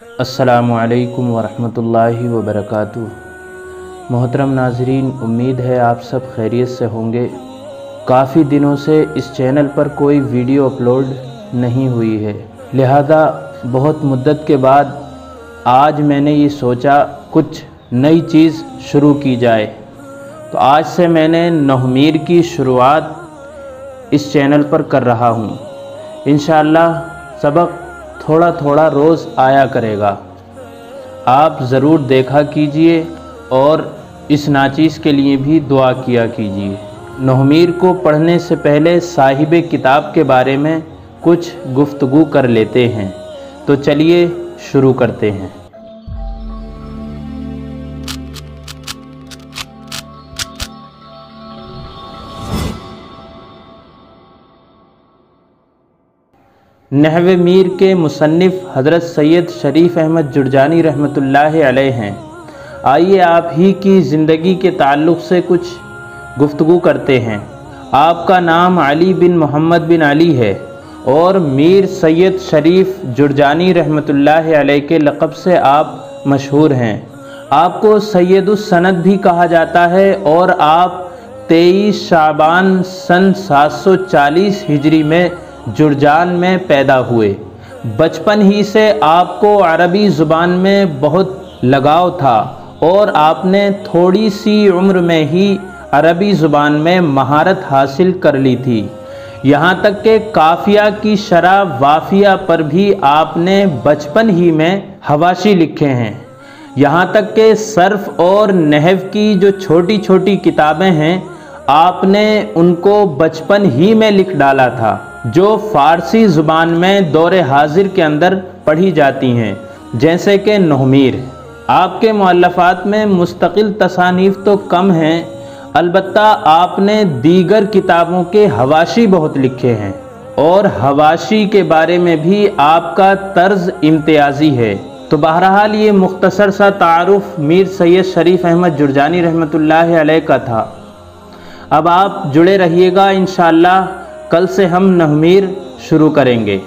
अस्सलामु अलैकुम वरहमतुल्लाहि वबरकातुहू। मोहतरम नाज़रीन, उम्मीद है आप सब खैरियत से होंगे। काफ़ी दिनों से इस चैनल पर कोई वीडियो अपलोड नहीं हुई है, लिहाजा बहुत मुद्दत के बाद आज मैंने ये सोचा कुछ नई चीज़ शुरू की जाए। तो आज से मैंने नहमीर की शुरुआत इस चैनल पर कर रहा हूँ। इंशाअल्लाह सबक थोड़ा थोड़ा रोज़ आया करेगा। आप ज़रूर देखा कीजिए और इस नाचीज़ के लिए भी दुआ किया कीजिए। नहमीर को पढ़ने से पहले साहिब किताब के बारे में कुछ गुफ्तगू कर लेते हैं। तो चलिए शुरू करते हैं। नहवे मीर के मुसन्निफ़ हज़रत सैयद शरीफ अहमद जुरजानी रहमतुल्लाहि अलैह हैं। आइए आप ही की ज़िंदगी के ताल्लुक़ से कुछ गुफ्तगू करते हैं। आपका नाम अली बिन मोहम्मद बिन अली है और मीर सैयद शरीफ जुरजानी रहमतुल्लाहि अलैह के लक़ब से आप मशहूर हैं। आपको सैयदुस सनद भी कहा जाता है और आप 23 शाबान सन 740 हिजरी में जुरजान में पैदा हुए। बचपन ही से आपको अरबी ज़ुबान में बहुत लगाव था और आपने थोड़ी सी उम्र में ही अरबी ज़ुबान में महारत हासिल कर ली थी। यहाँ तक कि काफ़िया की शरह वाफ़िया पर भी आपने बचपन ही में हवाशी लिखे हैं। यहाँ तक कि सर्फ़ और नहव की जो छोटी छोटी किताबें हैं आपने उनको बचपन ही में लिख डाला था, जो फ़ारसी ज़ुबान में दौरे हाजिर के अंदर पढ़ी जाती हैं, जैसे कि नहमीर। आपके मुअल्लफ़ात में मुस्तकिल तसानीफ़ तो कम हैं, अलबत्ता आपने दीगर किताबों के हवाशी बहुत लिखे हैं और हवाशी के बारे में भी आपका तर्ज़ इम्तियाज़ी है। तो बहरहाल ये मुख्तसर सा तारुफ़ मीर सैयद शरीफ अहमद जुरजानी रहमतुल्लाहि अलैह का था। अब आप जुड़े रहिएगा, इंशाअल्लाह कल से हम नहमीर शुरू करेंगे।